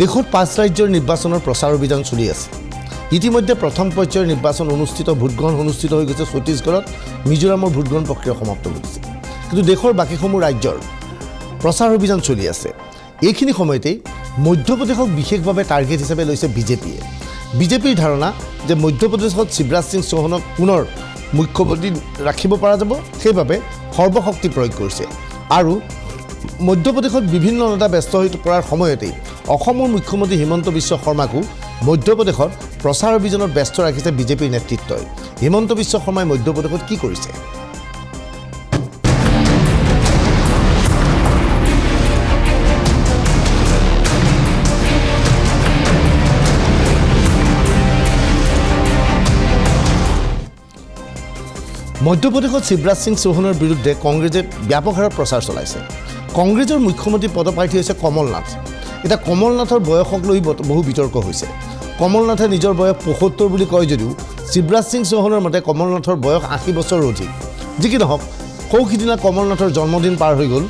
দেশত 5 ৰাজ্যৰ নিৰ্বাচনৰ প্ৰচাৰ অভিযান চলি আছে। ইতিমধ্যে প্ৰথম পৰ্যায়ৰ নিৰ্বাচন অনুষ্ঠিত ভোটগ্ৰহণ অনুষ্ঠিত হৈ গৈছে ছত্তীশগড়ত, মিজোৰামৰ ভোটগ্ৰহণ প্ৰক্ৰিয়া সমাপ্ত হৈছে। কিন্তু দেশৰ বাকীসমূহ ৰাজ্যৰ প্ৰচাৰ অভিযান চলি আছে। এইখিনি সময়তেই মধ্যপ্ৰদেশক বিশেষভাৱে টাৰ্গেট হিচাপে লৈছে বিজেপিয়ে। বিজেপিৰ ধাৰণা যে মধ্যপ্ৰদেশত শিৱৰাজ সিং চৌহানক পুনৰ মুখ্যমন্ত্ৰী ৰাখিব পৰা যাব, সেইবাবে সৰ্বশক্তি প্ৰয়োগ কৰিছে। আৰু মধ্যপ্ৰদেশত বিভিন্ন নেতা ব্যস্ত হৈ পৰাৰ সময়তেই অসমৰ মুখ্যমন্ত্ৰী হিমন্ত বিশ্ব শৰ্মাকো মধ্যপ্ৰদেশত প্ৰচাৰ অভিযানত ব্যস্ত ৰাখিছে বিজেপিৰ নেতৃত্বই। হিমন্ত বিশ্ব শৰ্মাই মধ্যপ্ৰদেশত কি কৰিছে? মধ্যপ্ৰদেশত শিৱৰাজ সিং চৌহানৰ বিৰুদ্ধে কংগ্ৰেছে ব্যাপক হাৰত প্ৰচাৰ চলাইছে। কংগ্ৰেছৰ মুখ্যমন্ত্ৰী পদপ্ৰাৰ্থী হৈছে কমল নাথ। এতিয়া কমল নাথৰ বয়সক লৈ বহু বিতৰ্ক হৈছে। কমল নাথে নিজৰ বয়স ৭৫ বুলি কয় যদিও শিৱৰাজ সিং চৌহানৰ মতে কমল নাথৰ বয়স ৮০ বছৰৰ অধিক। যি কি নহওক, সৌসিদিনা কমল নাথৰ জন্মদিন পাৰ হৈ গ'ল।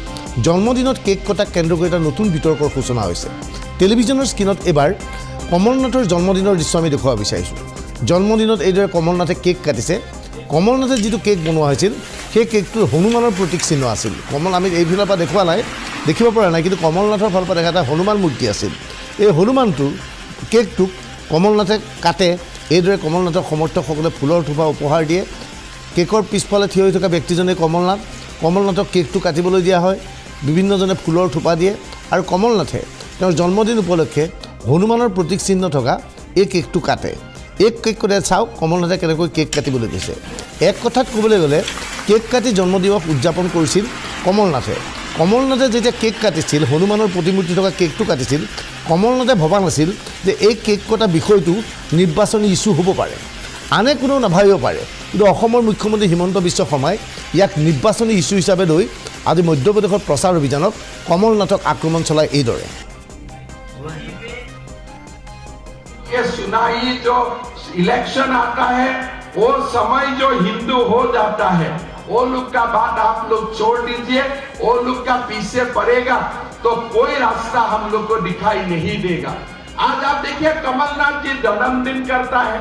জন্মদিনত কেক কটাক কেন্দ্ৰ কৰি এটা নতুন বিতৰ্কৰ সূচনা হৈছে। টেলিভিছনৰ স্ক্ৰীণত এইবাৰ কমল নাথৰ জন্মদিনৰ দৃশ্য আমি দেখুৱাব বিচাৰিছোঁ। জন্মদিনত এইদৰে কমল নাথে কেক কাটিছে। কমল নাথে যিটো কেক বনোৱা হৈছিল, সেই কেকটোৰ হনুমানৰ প্ৰতীক চিহ্ন আছিল। আমি এইফালৰ পৰা দেখুওৱা নাই, দেখিব পৰা নাই, কিন্তু কমল নাথৰ ফালৰ পৰা দেখা এটা হনুমান মূৰ্তি আছিল। এই হনুমানটোৰ কেকটোক কমল নাথে কাটে। এইদৰে কমল নাথৰ সমৰ্থকসকলে ফুলৰ থোপা উপহাৰ দিয়ে। কেকৰ পিছফালে থিয় হৈ থকা ব্যক্তিজনে কমল নাথক কেকটো কাটিবলৈ দিয়া হয়। বিভিন্নজনে ফুলৰ থোপা দিয়ে আৰু কমল নাথে তেওঁৰ জন্মদিন উপলক্ষে হনুমানৰ প্ৰতীক চিহ্ন থকা এই কেকটো কাটে। এই কেক কটাই চাওক কমল নাথে কেনেকৈ কেক কাটিবলৈ গৈছে। এক কথাত ক'বলৈ গ'লে কেক কাটি জন্মদিৱস উদযাপন কৰিছিল কমল নাথে। কমল নাথে যেতিয়া কেক কাটিছিল, হনুমানৰ প্ৰতিমূৰ্তি থকা কেকটো কাটিছিল, কমল নাথে ভবা নাছিল যে এই কেক কটা বিষয়টো নিৰ্বাচনী ইছ্যু হ'ব পাৰে, আনে কোনেও নাভাবিব পাৰে। কিন্তু অসমৰ মুখ্যমন্ত্ৰী হিমন্ত বিশ্ব শৰ্মাই ইয়াক নিৰ্বাচনী ইছ্যু হিচাপে লৈ আজি মধ্যপ্ৰদেশত প্ৰচাৰ অভিযানত কমল নাথক আক্ৰমণ চলাই এইদৰে। सुनाई जो इलेक्शन आता है वो समय जो हिंदू हो जाता है, वो लोग का बात आप लोग छोड़ दीजिए। वो लोग का पीछे पड़ेगा तो कोई रास्ता हम लोग को दिखाई नहीं देगा। आज आप देखिए कमलनाथ जी जन्मदिन करता है,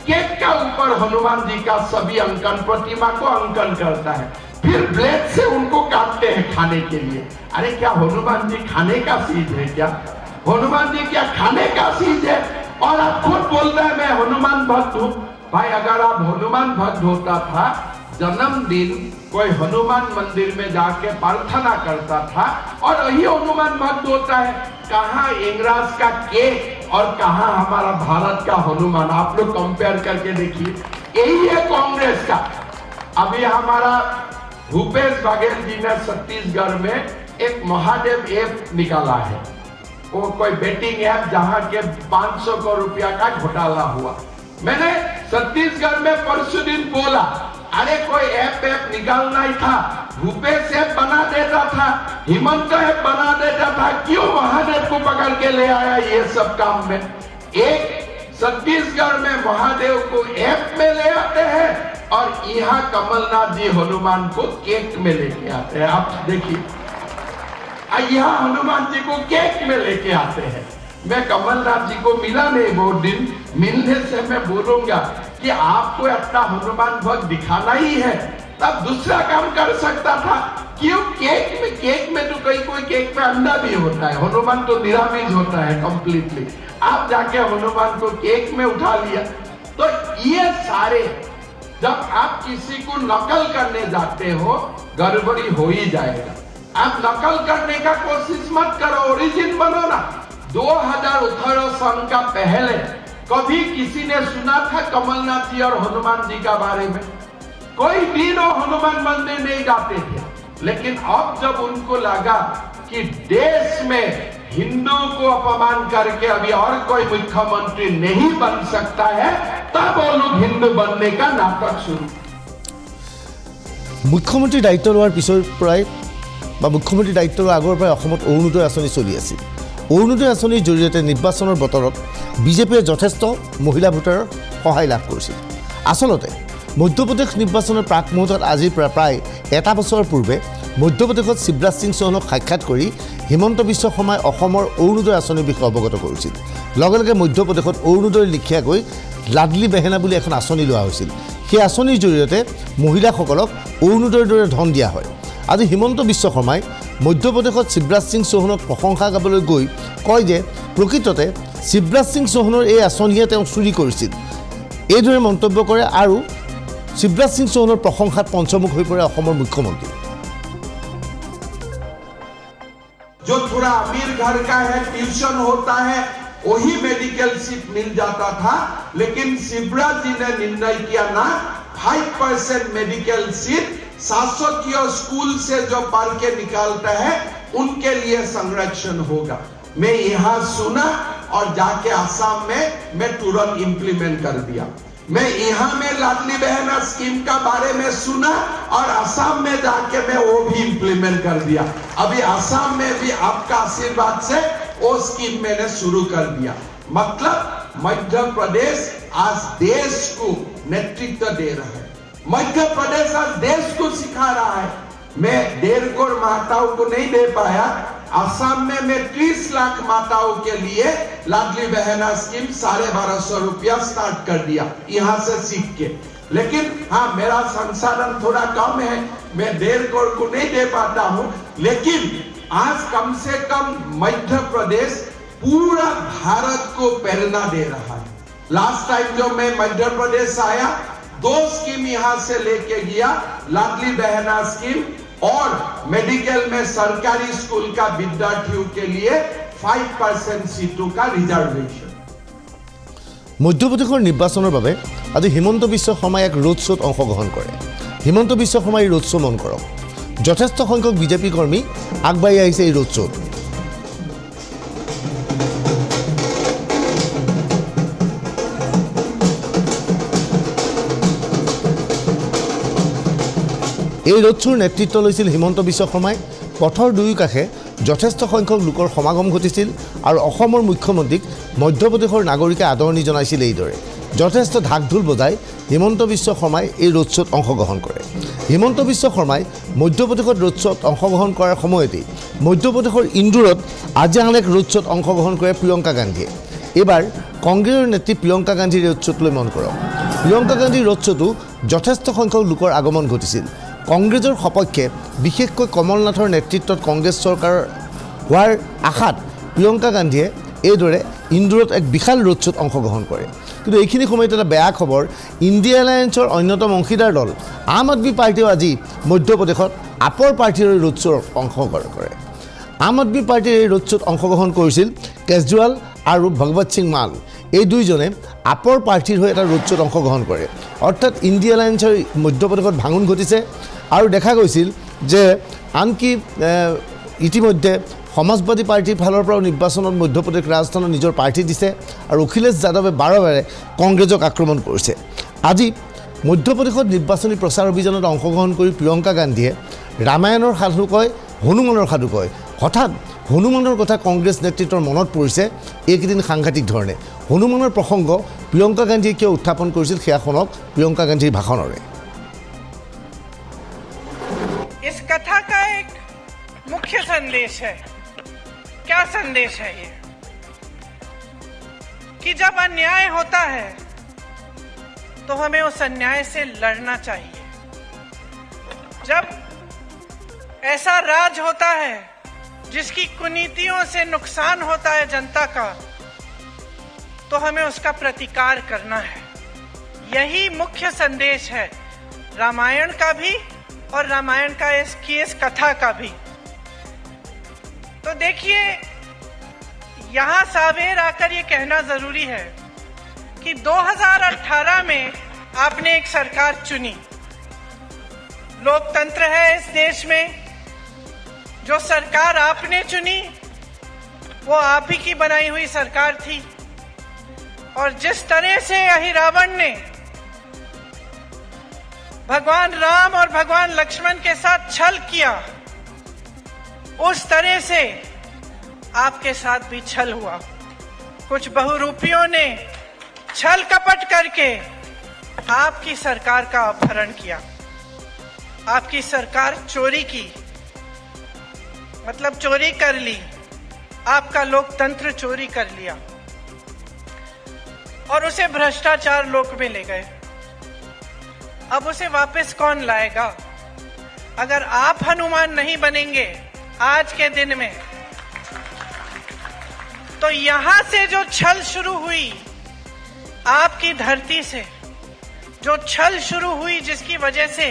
केक का ऊपर हनुमान जी का सभी अंकन, प्रतिमा को अंकन करता है, फिर ब्लेड से उनको काटते हैं खाने के लिए। अरे क्या हनुमान जी खाने का चीज है क्या? हनुमान जी क्या खाने का चीज है? और आप खुद बोलते हैं मैं हनुमान भक्त हूं। भाई अगर आप हनुमान भक्त होता था, जन्मदिन कोई हनुमान मंदिर में जाके प्रार्थना करता था और यही हनुमान भक्त होता है। कहां इंग्रज का केक और कहां हमारा भारत का हनुमान? आप लोग कंपेयर करके देखिए। यही है कांग्रेस का। अभी हमारा भूपेश बघेल जी ने छत्तीसगढ़ में एक महादेव ऐप निकाला है। वो कोई बेटिंग ऐप जहां के 500 करोड़ रुपया का घोटाला हुआ। मैंने छत्तीसगढ़ में परसों दिन बोला, अरे कोई ऐप निकालना ही था, भूपेश ऐप बना देता था, हिमंत ऐप बना देता था, क्यों महादेव को पकड़ के ले आया ये सब काम में? एक छत्तीसगढ़ में महादेव को ऐप में ले आते हैं और यहाँ कमलनाथ जी हनुमान को केक में लेके आते हैं। आप देखिए, यहाँ हनुमान जी को केक में लेके आते हैं। मैं कमलनाथ जी को मिला नहीं बहुत दिन, मिलने से मैं बोलूंगा कि आपको अपना हनुमान भक्त दिखाना ही है, तब दूसरा काम कर सकता था। क्यों केक में तो कोई केक में अंडा भी होता है, हनुमान तो निरामिष होता है कंप्लीटली। आप जाके हनुमान को केक में उठा लिया। तो ये सारे, जब आप किसी को नकल करने जाते हो, गड़बड़ी हो ही जाएगा। आप नकल करने का कोशिश मत करो, ओरिजिन बनो ना। 2018 सन का पहले कभी किसी ने सुना था कमलनाथ जी और हनुमान जी का बारे में? कोई दिन वो हनुमान मंदिर नहीं जाते थे। लेकिन अब जब उनको लगा कि देश में हिंदू को अपमान करके अभी और कोई मुख्यमंत्री नहीं बन सकता है, तब वो लोग हिंदू बनने का नाटक शुरू। मुख्यमंत्री दायित्व लोৱাৰ পিছৰ পৰাই বা মুখ্যমন্ত্ৰী দায়িত্ব লোৱাৰ আগৰ পৰাই অসমত অৰুণোদয় আঁচনি চলি আছিল। অৰুণোদয় আঁচনিৰ জৰিয়তে নিৰ্বাচনৰ বতৰত বিজেপিয়ে যথেষ্ট মহিলা ভোটাৰৰ সহায় লাভ কৰিছিল। আচলতে মধ্যপ্ৰদেশ নিৰ্বাচনৰ প্ৰাক মুহূৰ্তত আজিৰ প্ৰায় এটা বছৰৰ পূৰ্বে মধ্যপ্ৰদেশত শিৱৰাজ সিং চৌহানক সাক্ষাৎ কৰি হিমন্ত বিশ্ব শৰ্মাই অসমৰ অৰুণোদয় আঁচনিৰ বিষয়ে অৱগত কৰিছিল। লগে লগে মধ্যপ্ৰদেশত অৰুণোদয়ৰ লিখিয়াকৈ লাডলি বেহেনা বুলি এখন আঁচনি লোৱা হৈছিল। সেই আঁচনিৰ জৰিয়তে মহিলাসকলক অৰুণোদয়ৰ দৰে ধন দিয়া হয়। আজি হিমন্ত বিশ্ব শৰ্মাই মধ্যপ্ৰদেশত শিৱৰাজ সিং চৌহানক প্ৰশংসা গাবলৈ গৈ কয় যে প্ৰকৃততে শিৱৰাজ সিং চৌহানৰ এই আঁচনিয়ে তেওঁ চুৰি কৰিছিল। এইদৰে মন্তব্য কৰে আৰু শিৱৰাজ সিং চৌহানৰ প্ৰশংসাত পঞ্চমুখ হৈ পৰে অসমৰ মুখ্যমন্ত্ৰী। जो थोड़ा अमीर घर का है, ट्यूशन होता है, वही मेडिकल सीट मिल जाता था, लेकिन शिवराज जी ने निर्णय किया ना 5% मेडिकल सीट शासकीय स्कूल से जो पढ़ के निकालता है उनके लिए संरक्षण होगा। मैं यहाँ सुना और जाके आसाम में मैं तुरंत इंप्लीमेंट कर दिया। मैं यहाँ में लाडली बहना स्कीम का बारे में सुना और असम में जाके मैं वो भी इंप्लीमेंट कर दिया। अभी असम में भी आपका आशीर्वाद से वो स्कीम मैंने शुरू कर दिया। मतलब मध्य प्रदेश आज देश को नेतृत्व दे रहा है। मध्य प्रदेश आज देश को सिखा रहा है। मैं 1.5 करोड़ माताओं को नहीं दे पाया। असम में मैं 30 लाख माताओं के लिए लाडली बहना स्कीम 1250 रुपया स्टार्ट कर दिया यहाँ से सीख के। लेकिन हाँ, मेरा संसाधन थोड़ा कम है, मैं 1.5 करोड़ को नहीं दे पाता हूँ, लेकिन आज कम से कम मध्य प्रदेश पूरा भारत को प्रेरणा दे रहा है। लास्ट टाइम जो मैं मध्य प्रदेश आया 2 स्कीम यहाँ से लेके गया, लाडली बहना स्कीम और मेडिकल में सरकारी स्कूल का विद्यार्थियों के लिए 5% सीटों का रिजर्वेशन। মধ্যপ্ৰদেশৰ নিৰ্বাচনৰ বাবে আজি হিমন্ত বিশ্ব শৰ্মাই এক ৰোড শ্ব'ত অংশগ্ৰহণ কৰে। হিমন্ত বিশ্ব শৰ্মাই ৰোড শ্ব' মন কৰক, যথেষ্ট সংখ্যক বিজেপি কৰ্মী আগবাঢ়ি আহিছে এই ৰোড শ্ব'ত। এই ৰোড শ্ব'ৰ নেতৃত্ব লৈছিল হিমন্ত বিশ্ব শৰ্মাই। পথৰ দুয়োকাষে যথেষ্ট সংখ্যক লোকৰ সমাগম ঘটিছিল আৰু অসমৰ মুখ্যমন্ত্ৰীক মধ্যপ্ৰদেশৰ নাগৰিকে আদৰণি জনাইছিল। এইদৰে যথেষ্ট ঢাক ঢোল বজাই হিমন্ত বিশ্ব শৰ্মাই এই ৰোড শ্ব'ত অংশগ্ৰহণ কৰে। হিমন্ত বিশ্ব শৰ্মাই মধ্যপ্ৰদেশত ৰোড শ্ব'ত অংশগ্ৰহণ কৰাৰ সময়তেই মধ্যপ্ৰদেশৰ ইন্দোৰত আজি আন এক ৰোড শ্ব'ত অংশগ্ৰহণ কৰে প্ৰিয়ংকা গান্ধীয়ে। এইবাৰ কংগ্ৰেছৰ নেত্ৰী প্ৰিয়ংকা গান্ধীৰ ৰোড শ্ব'তলৈ মন কৰক। প্ৰিয়ংকা গান্ধীৰ ৰোড শ্ব'তো যথেষ্ট সংখ্যক লোকৰ আগমন ঘটিছিল। কংগ্ৰেছৰ সপক্ষে বিশেষকৈ কমল নাথৰ নেতৃত্বত কংগ্ৰেছ চৰকাৰ হোৱাৰ আশাত প্ৰিয়ংকা গান্ধীয়ে এইদৰে ইন্দোৰত এক বিশাল ৰোড শ্ব'ত অংশগ্ৰহণ কৰে। কিন্তু এইখিনি সময়ত এটা বেয়া খবৰ, ইণ্ডিয়া এলায়েন্সৰ অন্যতম অংশীদাৰ দল আম আদমি পাৰ্টীয়েও আজি মধ্যপ্ৰদেশত আপৰ পাৰ্টীৰ ৰোড শ্ব'ত অংশগ্ৰহণ কৰে। আম আদমি পাৰ্টীৰ এই ৰোড শ্ব'ত অংশগ্ৰহণ কৰিছিল কেজৰিৱাল আৰু ভগৱত সিং মান। এই দুইজনে আপৰ পাৰ্টীৰ হৈ এটা ৰোড শ্ব'ত অংশগ্ৰহণ কৰে। অৰ্থাৎ ইণ্ডিয়া এলায়েন্সৰ মধ্যপ্ৰদেশত ভাঙোন ঘটিছে আৰু দেখা গৈছিল যে আনকি ইতিমধ্যে সমাজবাদী পাৰ্টীৰ ফালৰ পৰাও নিৰ্বাচনত মধ্যপ্ৰদেশ ৰাজস্থানত নিজৰ প্ৰাৰ্থী দিছে আৰু অখিলেশ যাদৱে বাৰে বাৰে কংগ্ৰেছক আক্ৰমণ কৰিছে। আজি মধ্যপ্ৰদেশত নিৰ্বাচনী প্ৰচাৰ অভিযানত অংশগ্ৰহণ কৰি প্ৰিয়ংকা গান্ধীয়ে ৰামায়ণৰ সাধু কয়, হনুমানৰ সাধু কয়। হঠাৎ হনুমানৰ কথা কংগ্ৰেছ নেতৃত্বৰ মনত পৰিছে এইকেইদিন সাংঘাতিক ধৰণে। হনুমানৰ প্ৰসংগ প্ৰিয়ংকা গান্ধীয়ে কিয় উত্থাপন কৰিছিল সেয়া শুনক প্ৰিয়ংকা গান্ধীৰ ভাষণৰে। इस कथा का एक मुख्य संदेश है। क्या संदेश है ये? कि जब अन्याय होता है तो हमें उस अन्याय से लड़ना चाहिए। जब ऐसा राज होता है जिसकी कुनीतियों से नुकसान होता है जनता का, तो हमें उसका प्रतिकार करना है। यही मुख्य संदेश है रामायण का भी और रामायण का इस कथा का भी। तो देखिए, यहाँ सावेर आकर ये कहना जरूरी है कि 2018 में आपने एक सरकार चुनी। लोकतंत्र है इस देश में। जो सरकार आपने चुनी वो आप ही की बनाई हुई सरकार थी। और जिस तरह से अहिरावण ने भगवान राम और भगवान लक्ष्मण के साथ छल किया, उस तरह से आपके साथ भी छल हुआ। कुछ बहुरूपियों ने छल कपट करके आपकी सरकार का अपहरण किया, आपकी सरकार चोरी की, मतलब चोरी कर ली, आपका लोकतंत्र चोरी कर लिया और उसे भ्रष्टाचार लोक में ले गए। अब उसे वापस कौन लाएगा? अगर आप हनुमान नहीं बनेंगे आज के दिन में, तो यहां से जो छल शुरू हुई, आपकी धरती से जो छल शुरू हुई, जिसकी वजह से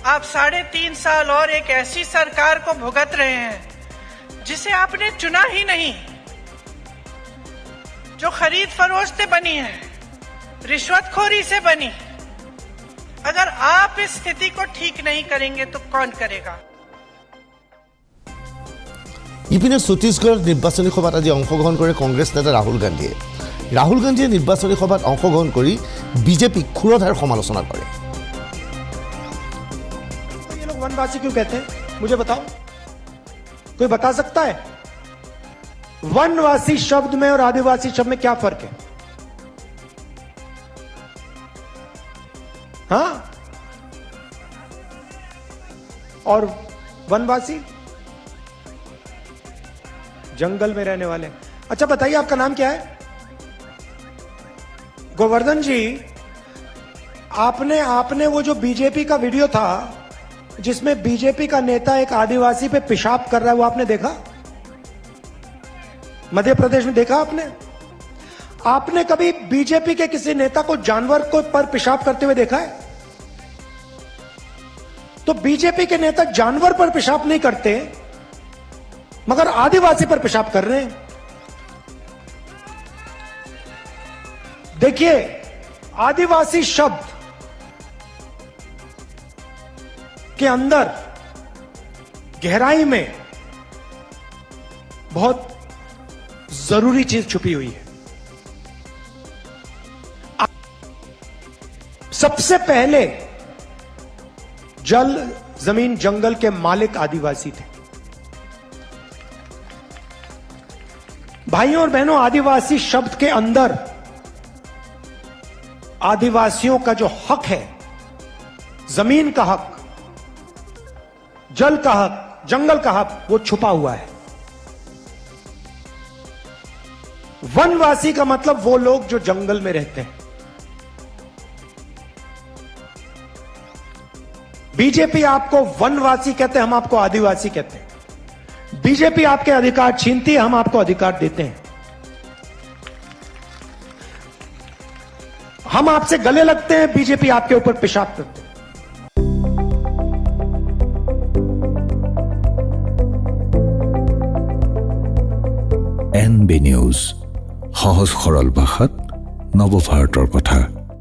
आप 3.5 साल और एक ऐसी सरकार को भुगत रहे हैं जिसे आपने चुना ही नहीं, जो खरीद फरोख्त से बनी है, रिश्वतखोरी से बनी। अगर आप इस स्थिति को ठीक नहीं करेंगे तो कौन करेगा? ইপিনে ছত্তীশগড়ত নিৰ্বাচনী সভাত আজি অংশগ্ৰহণ কৰে কংগ্ৰেছ নেতা ৰাহুল গান্ধীয়ে। ৰাহুল গান্ধীয়ে নিৰ্বাচনী সভাত অংশগ্ৰহণ কৰি বিজেপিক ক্ষুৰধাৰ সমালোচনা কৰে। ये लोग वनवासी क्यों कहते हैं, मुझे बताओ, कोई बता सकता है? वनवासी शब्द में और आदिवासी शब्द में क्या फर्क है? हाँ? और वनवासी जंगल में रहने वाले। अच्छा बताइए, आपका नाम क्या है? गोवर्धन जी, आपने वो जो बीजेपी का वीडियो था जिसमें बीजेपी का नेता एक आदिवासी पे पेशाब कर रहा है, वो आपने देखा? मध्य प्रदेश में देखा आपने? आपने कभी बीजेपी के किसी नेता को जानवर को पर पेशाब करते हुए देखा है? तो बीजेपी के नेता जानवर पर पेशाब नहीं करते, मगर आदिवासी पर पेशाब कर रहे हैं। देखिए, आदिवासी शब्द के अंदर गहराई में बहुत जरूरी चीज छुपी हुई है। सबसे पहले जल, जमीन, जंगल के मालिक आदिवासी थे। भाइयों और बहनों, आदिवासी शब्द के अंदर आदिवासियों का जो हक है, जमीन का हक, जल का हक, जंगल का हक, वो छुपा हुआ है। वनवासी का मतलब वो लोग जो जंगल में रहते हैं। बीजेपी आपको वनवासी कहते हैं, हम आपको आदिवासी कहते हैं। बीजेपी आपके अधिकार छीनती है, हम आपको अधिकार देते हैं। हम आपसे गले लगते हैं, बीजेपी आपके ऊपर पेशाब करते हैं। NB নিউজ, সহজ সৰল ভাষাত নৱভাৰতৰ কথা।